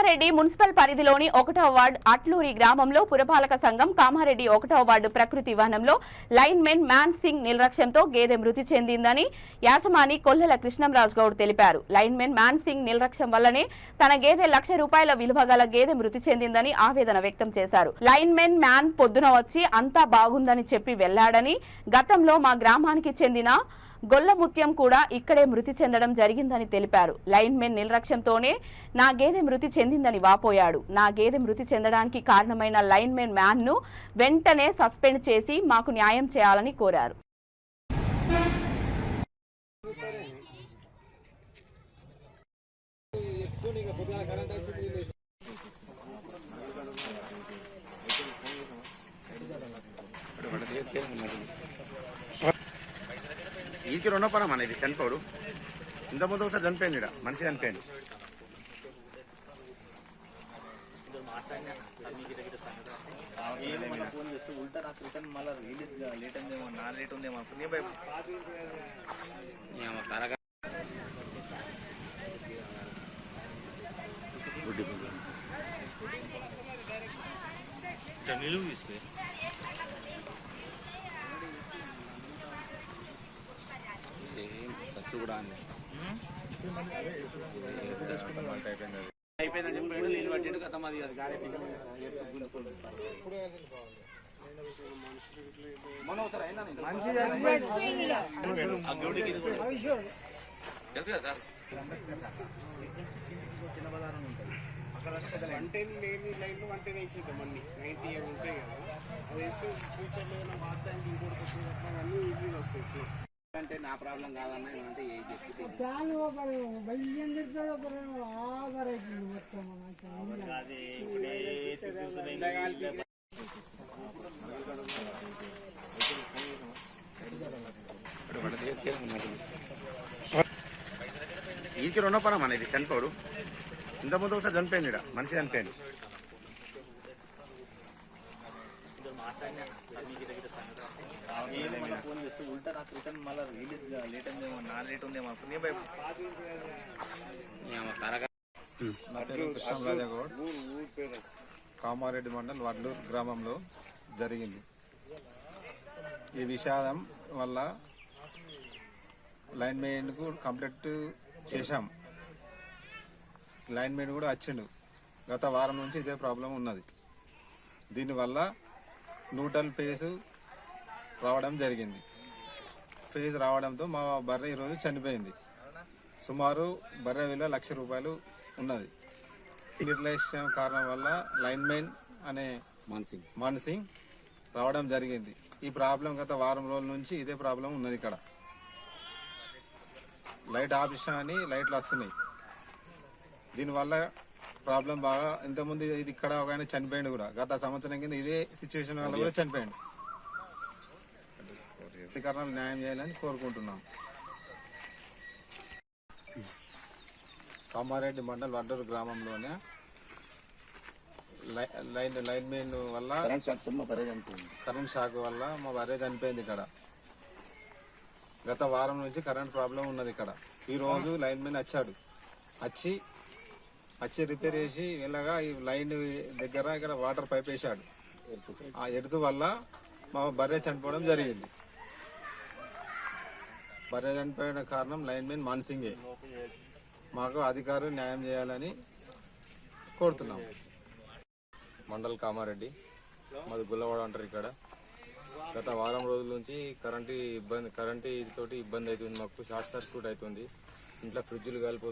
Kamareddy municipal పరిధిలోని 1వ ward Atluri గ్రామంలో పురపాలక సంఘం కామారెడ్డి 1వ వార్డు ప్రకృతి వనంలో లైన్మెన్ మ్యాన్ సింగ్ నిర్లక్ష్యంతో గేదె మృతి చెందిందని యాజమాని కొల్లెల కృష్ణంరాజ్ గౌడ్ తెలిపారు. లైన్మెన్ మ్యాన్ సింగ్ నిర్లక్ష్యం వల్లనే తన గేదె ₹1,00,000 విలువ గల గేదె మృతి చెందిందని ఆవేదన వ్యక్తం చేశారు. లైన్మెన్ మ్యాన్ పొద్దున వచ్చి అంతా బాగుందని చెప్పి వెళ్లాడని, గతంలో మా గ్రామానికి చెందిన గొల్లముత్యం కూడా ఇక్కడే మృతి చెందడం జరిగిందని తెలిపారు. లైన్మెన్ నిర్లక్ష్యంతోనే నా గేదె మృతి చెందిందని వాపోయాడు. నా గేదె మృతి చెందడానికి కారణమైన లైన్మెన్ మ్యాన్ ను వెంటనే సస్పెండ్ చేసి మాకు న్యాయం చేయాలని కోరారు. ఈకి రెండో పరం అనేది చనిపోడు. ఇంతకుముందు ఒకసారి చనిపోయింది, ఇక్కడ మనిషి చనిపోయింది. నిలువు తీసుకుని సచ్చు కూడా అయిపోయిందని చెప్పి నీళ్ళు పట్టిండు కదా. మాది అది గాలి మొన్న ఒకసారి అయిందా తెలుసు కదా సార్. చిన్న బజారం ఉంటుంది అక్కడ 110 లేని లైన్లు 110 వేసేద్దాం. అన్ని 90 ఉంటాయి కదా, అది వేస్తే ఫ్యూచర్లో ఏదైనా వాడటానికి ఇంకోటి అన్నీ ఈజీగా వస్తాయి. అంటే నా ప్రాబ్లం కాదన్నా అంటే ఈకి రెండో పరం అనేది చనిపోడు. ఇంతకుముందు ఒకసారి చనిపోయింది, ఇక్కడ మనిషి చనిపోయింది. నా పేరు కృష్ణంరాజ గౌడ్. కామారెడ్డి మండల్ వడ్లూరు గ్రామంలో జరిగింది. ఈ విషాదం వల్ల లైన్ మెయిన్కు కంప్లీట్ చేశాం. లైన్ మెయిన్ కూడా వచ్చిండు. గత వారం నుంచి ఇదే ప్రాబ్లం ఉన్నది. దీనివల్ల న్యూట్రల్ ఫేజ్ రావడం జరిగింది. ఫేజ్ రావడంతో మా బర్రె ఈరోజు చనిపోయింది. సుమారు బర్రె విలువ ₹1,00,000 ఉన్నది. నిర్లక్ష్యం కారణం వల్ల లైన్ మెయిన్ అనే మాన్సింగ్ రావడం జరిగింది. ఈ ప్రాబ్లం గత వారం రోజుల నుంచి ఇదే ప్రాబ్లం ఉన్నది. ఇక్కడ లైట్ ఆఫీసా అని లైట్లు వస్తున్నాయి. దీనివల్ల ప్రాబ్లం బాగా ఇంతకుముందు ఇది ఇక్కడ ఒక ఆయన చనిపోయింది కూడా. గత సంవత్సరం కింద ఇదే సిచ్యువేషన్ వల్ల కూడా చనిపోయింది. అధికారులు న్యాయం చేయాలని కోరుకుంటున్నాం. కామారెడ్డి మండల్ వడ్డూరు గ్రామంలోనే లైన్ మెయిన్ వల్ల కరెంట్ షాక్ వల్ల మా భార్య చనిపోయింది. ఇక్కడ గత వారం నుంచి కరెంట్ ప్రాబ్లం ఉన్నది. ఇక్కడ ఈ రోజు లైన్ మెయిన్ వచ్చాడు. వచ్చి రిపేర్ చేసి వెళ్ళగా ఈ లైన్ దగ్గర ఇక్కడ వాటర్ పైప్ వేసాడు. ఆ ఎడుతు వల్ల మా భార్య చనిపోవడం జరిగింది. భార్య చనిపోయిన కారణం లైన్ మెయిన్ మాన్సింగే. మాకు అధికారులు న్యాయం చేయాలని కోరుతున్నాం. మండల్ కామారెడ్డి, మాది గుల్లవాడ అంటారు. ఇక్కడ గత వారం రోజుల నుంచి కరెంటు తోటి ఇబ్బంది అవుతుంది. మాకు షార్ట్ సర్క్యూట్ అవుతుంది. ఇంట్లో ఫ్రిడ్జ్లు కాలిపోతుంది.